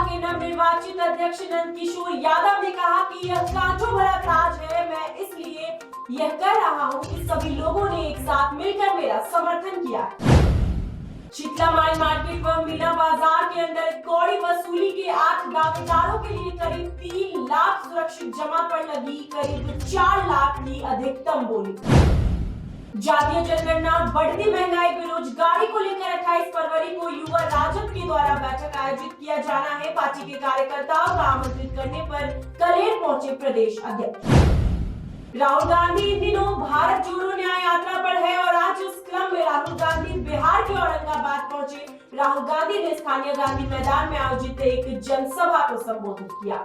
के नवनिर्वाचित अध्यक्ष नंद किशोर यादव ने कहा कि यह कांटों भरा ताज है। मैं इसलिए यह कह रहा हूं कि सभी लोगों ने एक साथ मिलकर मेरा समर्थन किया। शीतला माई मार्केट व मीना बाजार के अंदर कौड़ी वसूली के 8 दावेदारों के लिए करीब 3 लाख सुरक्षित जमा पर लगी करीब 4 लाख की अधिकतम बोली। जातीय जनगणना, बढ़ती महंगाई, बेरोजगारी को लेकर 28 फरवरी को युवा राजद के द्वारा बैठक आयोजित किया जाना है। पार्टी के कार्यकर्ताओं का आमंत्रित करने पर कलेर पहुंचे प्रदेश अध्यक्ष। राहुल गांधी इन दिनों भारत जोड़ो न्याय यात्रा पर है और आज इस क्रम में राहुल गांधी बिहार के औरंगाबाद पहुंचे। राहुल गांधी ने स्थानीय गांधी मैदान में आयोजित एक जनसभा को संबोधित किया।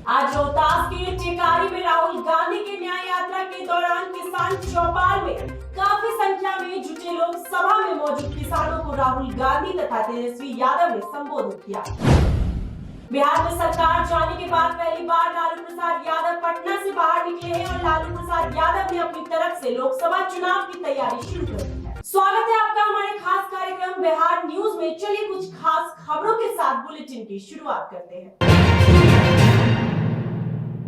आज रोहतास के टेकारी में राहुल गांधी के न्याय यात्रा के दौरान किसान चौपाल में काफी संख्या में जुटे लोग सभा में मौजूद किसानों को राहुल गांधी तथा तेजस्वी यादव ने संबोधित किया। बिहार में सरकार जाने के बाद पहली बार लालू प्रसाद यादव पटना से बाहर निकले हैं और लालू प्रसाद यादव ने अपनी तरफ से लोकसभा चुनाव की तैयारी शुरू कर दी है। स्वागत है आपका हमारे खास कार्यक्रम बिहार न्यूज में। चलिए कुछ खास खबरों के साथ बुलेटिन की शुरुआत करते हैं।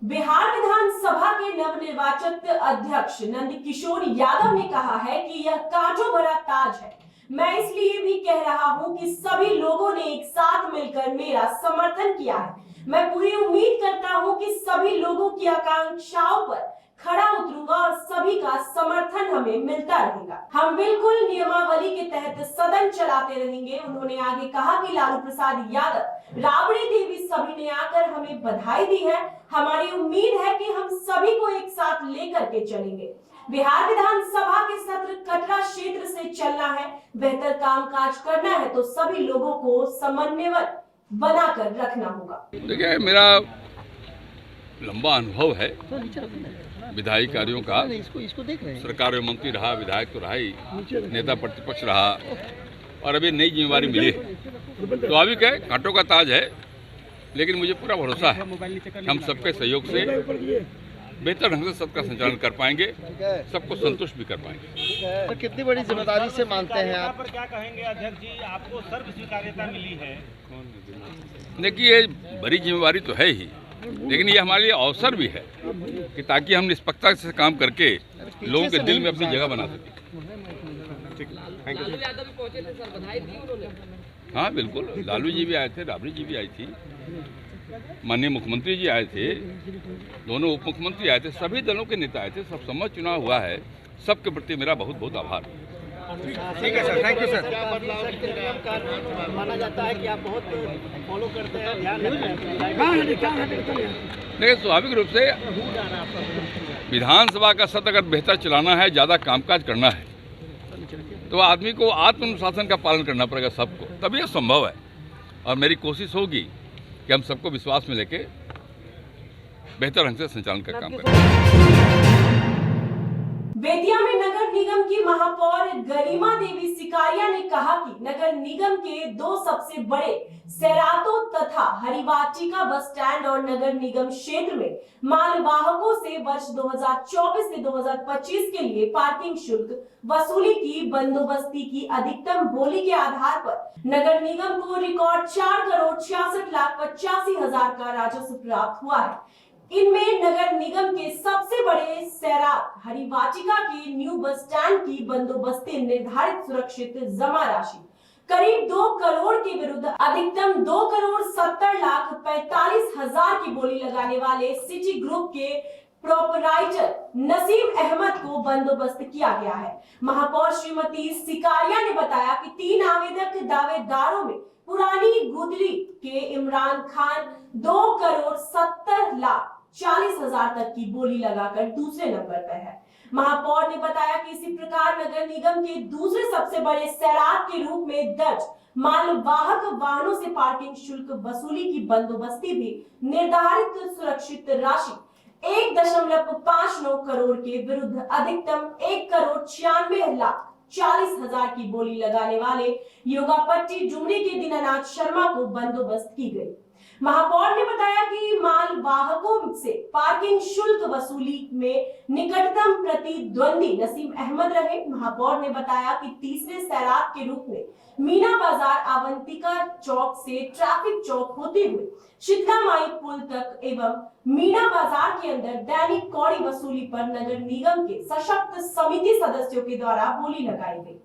बिहार विधानसभा के नवनिर्वाचित अध्यक्ष नंद किशोर यादव ने कहा है कि यह कांटों भरा ताज है। मैं इसलिए भी कह रहा हूं कि सभी लोगों ने एक साथ मिलकर मेरा समर्थन किया है। मैं पूरी उम्मीद करता हूं कि सभी लोगों की आकांक्षाओं पर खड़ा उतरूंगा और सभी का समर्थन हमें मिलता रहेगा। हम बिल्कुल नियमावली के तहत सदन चलाते रहेंगे। उन्होंने आगे कहा कि लालू प्रसाद यादव, राबड़ी देवी सभी ने आकर हमें बधाई दी है। हमारी उम्मीद है कि हम सभी को एक साथ लेकर के चलेंगे। बिहार विधानसभा के सत्र कटरा क्षेत्र से चलना है। बेहतर कामकाज करना है तो सभी लोगों को समन्वय बनाकर रखना होगा। देखिए, मेरा लंबा अनुभव है विधायी कार्यों का। सरकार में मंत्री रहा, विधायक तो रहा ही, नेता प्रतिपक्ष रहा और अभी नई जिम्मेवारी मिली। तो अभी क्या कांटों का ताज है, लेकिन मुझे पूरा भरोसा है हम सबके सहयोग से बेहतर ढंग से सबका संचालन कर पाएंगे, सबको संतुष्ट भी कर पाएंगे। तो कितनी बड़ी जिम्मेदारी से मानते हैं आप? पर क्या कहेंगे अध्यक्ष जी, आपको सर्व स्वीकार्यता मिली है। देखिए, ये बड़ी जिम्मेवारी तो है ही, लेकिन ये हमारे लिए अवसर भी है कि ताकि हम निष्पक्षता से काम करके लोगों के दिल में अपनी जगह बना सकें। हाँ बिल्कुल, लालू जी भी आए थे, राबड़ी जी भी आई थी, माननीय मुख्यमंत्री जी आए थे, दोनों उप मुख्यमंत्री आए थे, सभी दलों के नेता आए थे। सब समझ चुनाव हुआ है, सबके प्रति मेरा बहुत बहुत आभार। ठीक है सर, थैंक यू सर। क्या बदलाव माना जाता है कि आप बहुत फॉलो करते हैं, ध्यान रखते हैं? देखिए, स्वाभाविक रूप से विधानसभा का सत्र अगर बेहतर चलाना है, ज़्यादा कामकाज करना है, तो आदमी को आत्मानुशासन का पालन करना पड़ेगा सबको, तभी यह संभव है। और मेरी कोशिश होगी कि हम सबको विश्वास में लेके बेहतर ढंग से संचालन का काम करें। बेतिया में नगर निगम की महापौर गरिमा देवी सिकारिया ने कहा कि नगर निगम के 2 सबसे बड़े सेरातो तथा हरिवाटिका बस स्टैंड और नगर निगम क्षेत्र में मालवाहकों से वर्ष 2024 से 2025 के लिए पार्किंग शुल्क वसूली की बंदोबस्ती की अधिकतम बोली के आधार पर नगर निगम को रिकॉर्ड 4,66,85,000 का राजस्व प्राप्त हुआ है। इनमें नगर निगम के सबसे बड़े सैरात हरिवाटिका के न्यू बस स्टैंड की बंदोबस्ती निर्धारित सुरक्षित जमा राशि करीब 2 करोड़ के विरुद्ध अधिकतम 2,70,45,000 की बोली लगाने वाले सिटी ग्रुप के प्रोपराइटर नसीम अहमद को बंदोबस्त किया गया है। महापौर श्रीमती सिकारिया ने बताया कि 3 आवेदक दावेदारों में पुरानी गुदरी के इमरान खान 2,70,40,000 तक की बोली लगाकर दूसरे नंबर पर है। महापौर ने बताया कि इसी प्रकार नगर निगम के दूसरे सबसे बड़े सैरात के रूप में दर्ज मालवाहक वाहनों से पार्किंग शुल्क वसूली की बंदोबस्ती भी निर्धारित सुरक्षित राशि 1.59 करोड़ के विरुद्ध अधिकतम 1,96,40,000 की बोली लगाने वाले योगापट्टी डुमरी के दीनानाथ शर्मा को बंदोबस्त की गई। महापौर ने बताया कि माल वाहकों से पार्किंग शुल्क वसूली में निकटतम प्रतिद्वंदी नसीम अहमद रहे। महापौर ने बताया कि तीसरे सैरात के रूप में मीना बाजार अवंतिका चौक से ट्रैफिक चौक होते हुए शीतला माई पुल तक एवं मीना बाजार के अंदर दैनिक कौड़ी वसूली पर नगर निगम के सशक्त समिति सदस्यों के द्वारा बोली लगाई गई।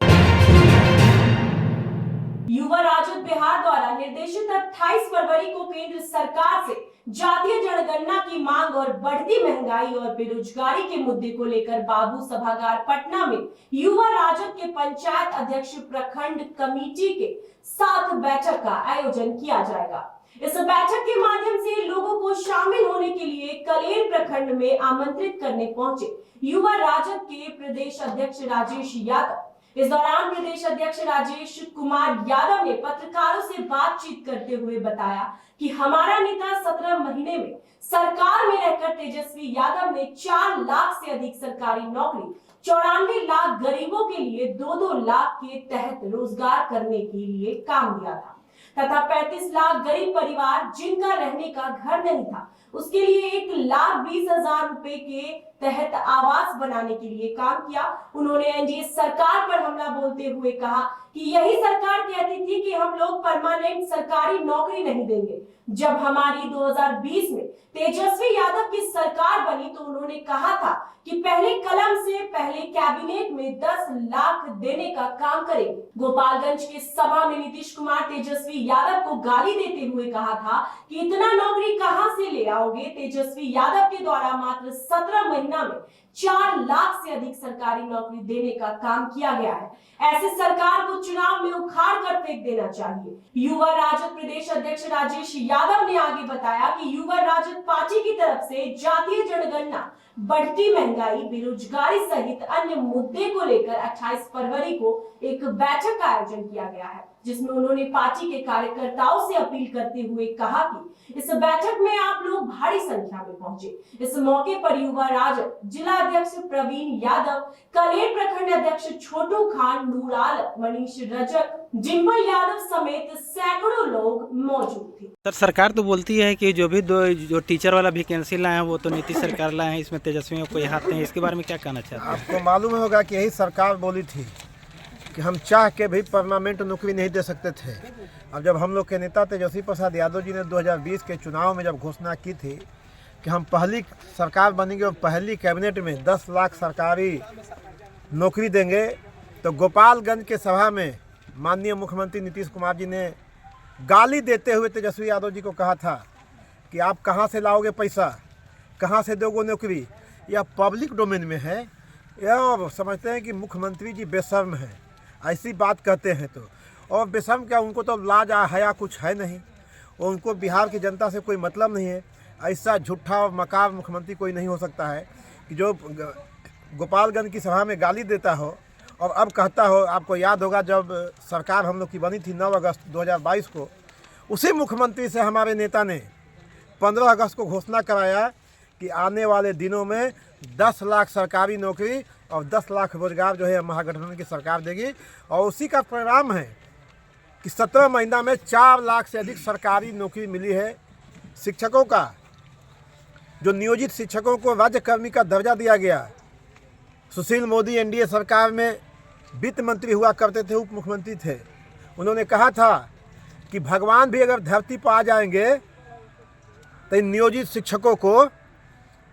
युवा राजद बिहार द्वारा निर्देशित 28 फरवरी को केंद्र सरकार से जातीय जनगणना की मांग और बढ़ती महंगाई और बेरोजगारी के मुद्दे को लेकर बाबू सभागार पटना में युवा राजद के पंचायत अध्यक्ष प्रखंड कमेटी के साथ बैठक का आयोजन किया जाएगा। इस बैठक के माध्यम से लोगों को शामिल होने के लिए कलेर प्रखंड में आमंत्रित करने पहुंचे युवा राजद के प्रदेश अध्यक्ष राजेश यादव। इस दौरान प्रदेश अध्यक्ष राजेश कुमार यादव ने पत्रकारों से बातचीत करते हुए बताया कि हमारा नेता 17 महीने में सरकार में रहकर तेजस्वी यादव ने 4 लाख से अधिक सरकारी नौकरी, 94 लाख गरीबों के लिए 2-2 लाख के तहत रोजगार करने के लिए काम दिया था तथा 35 लाख गरीब परिवार जिनका रहने का घर नहीं था उसके लिए 1,20,000 रुपए के तहत आवास बनाने के लिए काम किया। उन्होंने एनडीए सरकार पर हमला बोलते हुए कहा कि यही सरकार कहती थी कि हम लोग परमानेंट सरकारी नौकरी नहीं देंगे। जब हमारी 2020 में तेजस्वी यादव की सरकार बनी तो उन्होंने कहा था कि पहले कलम से पहले कैबिनेट में 10 लाख देने का काम करेंगे। गोपालगंज के सभा में नीतीश कुमार तेजस्वी यादव को गाली देते हुए कहा था कि इतना नौकरी कहां से ले आओगे। तेजस्वी यादव के द्वारा मात्र 17 महीना में 4 लाख से अधिक सरकारी नौकरी देने का काम किया गया है। ऐसे सरकार को चुनाव में उखाड़ कर फेंक देना चाहिए। युवा राजद प्रदेश अध्यक्ष राजेश यादव ने आगे बताया कि युवा राजद पार्टी की तरफ से जातीय जनगणना, बढ़ती महंगाई, बेरोजगारी सहित अन्य मुद्दे को लेकर 28 फरवरी को एक बैठक का आयोजन किया गया है, जिसमें उन्होंने पार्टी के कार्यकर्ताओं से अपील करते हुए कहा कि इस बैठक में आप लोग भारी संख्या में पहुंचे। इस मौके पर युवा राजद जिला अध्यक्ष प्रवीण यादव, कलेर प्रखंड अध्यक्ष छोटू खान, नूर आलम, मनीष रजक, डिम्पल यादव समेत सैकड़ों लोग मौजूद थे। सर, सरकार तो बोलती है कि जो टीचर वाला वैकेंसी लाए हैं वो तो नीतीश सरकार लाए हैं, इसमें तेजस्वी कोई हाथ नहीं है। इसके बारे में क्या कहना चाहते हैं? आपको मालूम होगा कि यही सरकार बोली थी कि हम चाह के भी परमानेंट नौकरी नहीं दे सकते थे। अब जब हम लोग के नेता तेजस्वी प्रसाद यादव जी ने 2020 के चुनाव में जब घोषणा की थी कि हम पहली सरकार बनेंगे और पहली कैबिनेट में 10 लाख सरकारी नौकरी देंगे, तो गोपालगंज के सभा में माननीय मुख्यमंत्री नीतीश कुमार जी ने गाली देते हुए तेजस्वी यादव जी को कहा था कि आप कहां से लाओगे पैसा, कहां से दोगे नौकरी, यह पब्लिक डोमेन में है। यह समझते हैं कि मुख्यमंत्री जी बेशर्म हैं, ऐसी बात कहते हैं। तो और बेशर्म क्या, उनको तो लाज हया कुछ है नहीं, और उनको बिहार की जनता से कोई मतलब नहीं है। ऐसा झूठा और मकार मुख्यमंत्री कोई नहीं हो सकता है कि जो गोपालगंज की सभा में गाली देता हो और अब कहता हो। आपको याद होगा जब सरकार हम लोग की बनी थी 9 अगस्त 2022 को, उसी मुख्यमंत्री से हमारे नेता ने 15 अगस्त को घोषणा कराया कि आने वाले दिनों में 10 लाख सरकारी नौकरी और 10 लाख रोजगार जो है महागठबंधन की सरकार देगी। और उसी का परिणाम है कि 17 महीना में 4 लाख से अधिक सरकारी नौकरी मिली है। शिक्षकों का, जो नियोजित शिक्षकों को राज्यकर्मी का दर्जा दिया गया। सुशील मोदी एनडीए सरकार में वित्त मंत्री हुआ करते थे, उप मुख्यमंत्री थे। उन्होंने कहा था कि भगवान भी अगर धरती पर आ जाएंगे तो इन नियोजित शिक्षकों को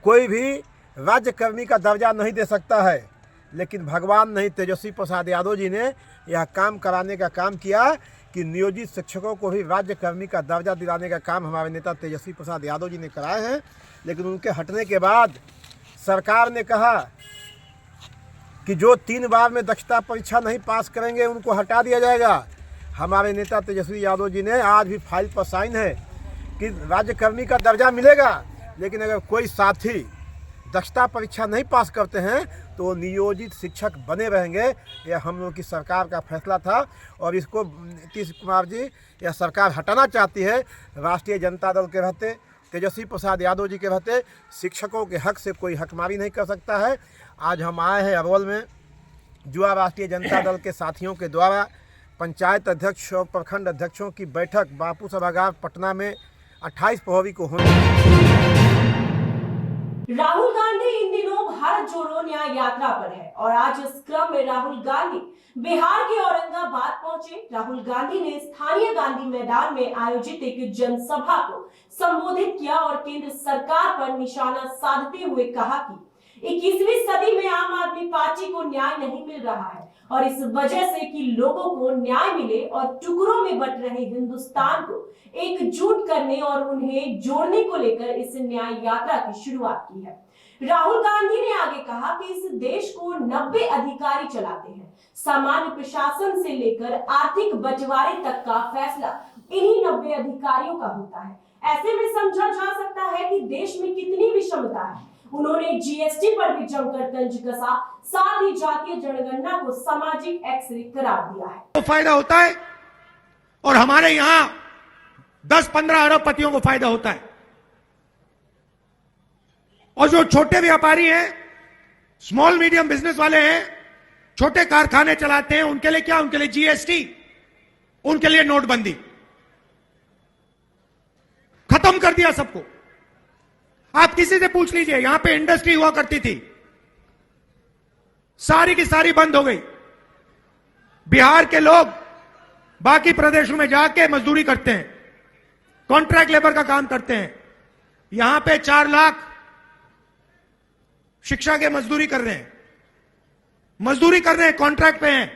कोई भी राज्यकर्मी का दर्जा नहीं दे सकता है। लेकिन भगवान नहीं, तेजस्वी प्रसाद यादव जी ने यह काम कराने का काम किया कि नियोजित शिक्षकों को भी राज्यकर्मी का दर्जा दिलाने का काम हमारे नेता तेजस्वी प्रसाद यादव जी ने कराए हैं। लेकिन उनके हटने के बाद सरकार ने कहा कि जो 3 बार में दक्षता परीक्षा नहीं पास करेंगे उनको हटा दिया जाएगा। हमारे नेता तेजस्वी यादव जी ने आज भी फाइल पर साइन है कि राज्यकर्मी का दर्जा मिलेगा, लेकिन अगर कोई साथी दक्षता परीक्षा नहीं पास करते हैं तो वो नियोजित शिक्षक बने रहेंगे। यह हम लोग की सरकार का फैसला था और इसको नीतीश कुमार जी यह सरकार हटाना चाहती है। राष्ट्रीय जनता दल के रहते, तेजस्वी प्रसाद यादव जी के रहते शिक्षकों के हक से कोई हकमारी नहीं कर सकता है। आज हम आए हैं अरवल में युवा राष्ट्रीय जनता दल के साथियों के द्वारा पंचायत अध्यक्ष और प्रखंड अध्यक्षों की बैठक बापू सभागार पटना में 28 फरवरी को होने। राहुल गांधी इन दिनों भारत जोड़ो न्याय यात्रा पर है और आज इस क्रम में राहुल गांधी बिहार के औरंगाबाद पहुंचे। राहुल गांधी ने स्थानीय गांधी मैदान में आयोजित एक जनसभा को संबोधित किया और केंद्र सरकार पर निशाना साधते हुए कहा कि 21वीं सदी में आम आदमी पार्टी को न्याय नहीं मिल रहा है और इस वजह से कि लोगों को न्याय मिले और टुकड़ों में बंट रहे हिंदुस्तान को एकजुट करने और उन्हें जोड़ने को लेकर इस न्याय यात्रा की शुरुआत की है। राहुल गांधी ने आगे कहा कि इस देश को 90 अधिकारी चलाते हैं। सामान्य प्रशासन से लेकर आर्थिक बंटवारे तक का फैसला इन्हीं 90 अधिकारियों का होता है। ऐसे में समझा जा सकता है कि देश में कितनी विषमता है। उन्होंने जीएसटी पर भी जमकर तंज कसा, साथ ही जातीय जनगणना को सामाजिक एक्सरे करार दिया है। तो फायदा होता है और हमारे यहाँ 10-15 अरबपतियों को फायदा होता है और जो छोटे व्यापारी हैं, स्मॉल मीडियम बिजनेस वाले हैं, छोटे कारखाने चलाते हैं, उनके लिए क्या? उनके लिए जीएसटी, उनके लिए नोटबंदी खत्म कर दिया सबको। आप किसी से पूछ लीजिए, यहां पे इंडस्ट्री हुआ करती थी, सारी की सारी बंद हो गई। बिहार के लोग बाकी प्रदेशों में जाके मजदूरी करते हैं, कॉन्ट्रैक्ट लेबर का काम करते हैं। यहां पे 4 लाख शिक्षा के मजदूरी कर रहे हैं, कॉन्ट्रैक्ट पे हैं।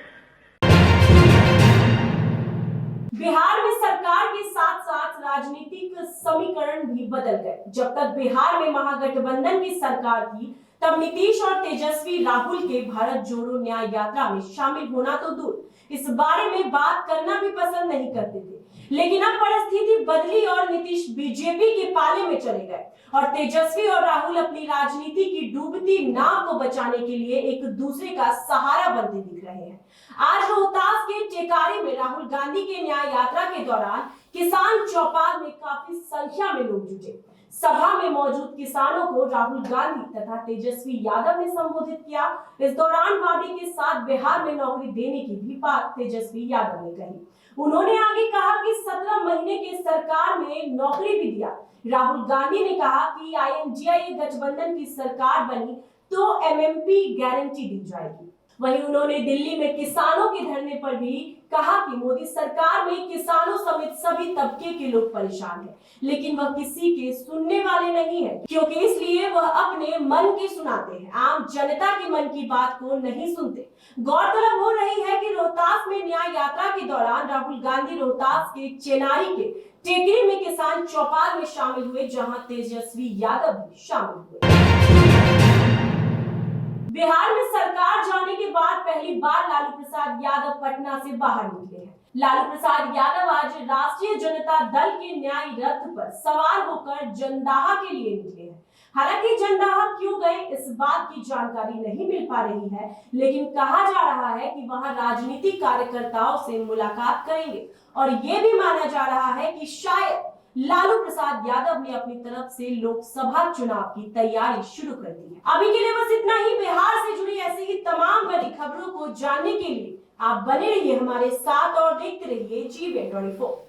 बिहार में सरकार के साथ साथ राजनीतिक समीकरण भी बदल गए। जब तक बिहार में महागठबंधन की सरकार थी, तब नीतीश और तेजस्वी राहुल के भारत जोड़ो न्याय यात्रा में शामिल होना तो दूर, इस बारे में बात करना भी पसंद नहीं करते थे। लेकिन अब परिस्थिति बदली और नीतीश बीजेपी के पाले में चले गए और तेजस्वी और राहुल अपनी राजनीति की डूबती नाव को बचाने के लिए एक दूसरे का सहारा बनते दिख रहे हैं। आज रोहतास के टेकारी में राहुल गांधी के न्याय यात्रा के दौरान किसान चौपाल में काफी संख्या में लोग जुटे। सभा में मौजूद किसानों को राहुल गांधी तथा तेजस्वी यादव ने संबोधित किया। इस दौरान वादे के साथ बिहार में नौकरी देने की भी बात तेजस्वी यादव ने कही। उन्होंने आगे कहा कि 17 महीने के सरकार में नौकरी भी दिया। राहुल गांधी ने कहा कि INDIA गठबंधन की सरकार बनी तो MMP गारंटी दी जाएगी। वहीं उन्होंने दिल्ली में किसानों के धरने पर भी कहा कि मोदी सरकार में किसानों समेत सभी तबके के लोग परेशान हैं, लेकिन वह किसी के सुनने वाले नहीं है, क्योंकि इसलिए वह अपने मन की सुनाते हैं, आम जनता के मन की बात को नहीं सुनते। गौरतलब हो रही है कि रोहतास में न्याय यात्रा के दौरान राहुल गांधी रोहतास के चेनारी के टेकरी में किसान चौपाल में शामिल हुए, जहां तेजस्वी यादव भी शामिल हुए। बिहार में सरकार जाने के बाद पहली बार लालू प्रसाद यादव पटना से बाहर निकले हैं। लालू प्रसाद यादव आज राष्ट्रीय जनता दल के न्याय रथ पर सवार होकर जंदाहा के लिए निकले हैं। हालांकि जंदाहा क्यों गए, इस बात की जानकारी नहीं मिल पा रही है, लेकिन कहा जा रहा है कि वहां राजनीतिक कार्यकर्ताओं से मुलाकात करेंगे और ये भी माना जा रहा है कि शायद लालू प्रसाद यादव ने अपनी तरफ से लोकसभा चुनाव की तैयारी शुरू कर दी है। अभी के लिए बस इतना ही। बिहार से जुड़ी ऐसी ही तमाम बड़ी खबरों को जानने के लिए आप बने रहिए हमारे साथ और देखते रहिए GVN 24।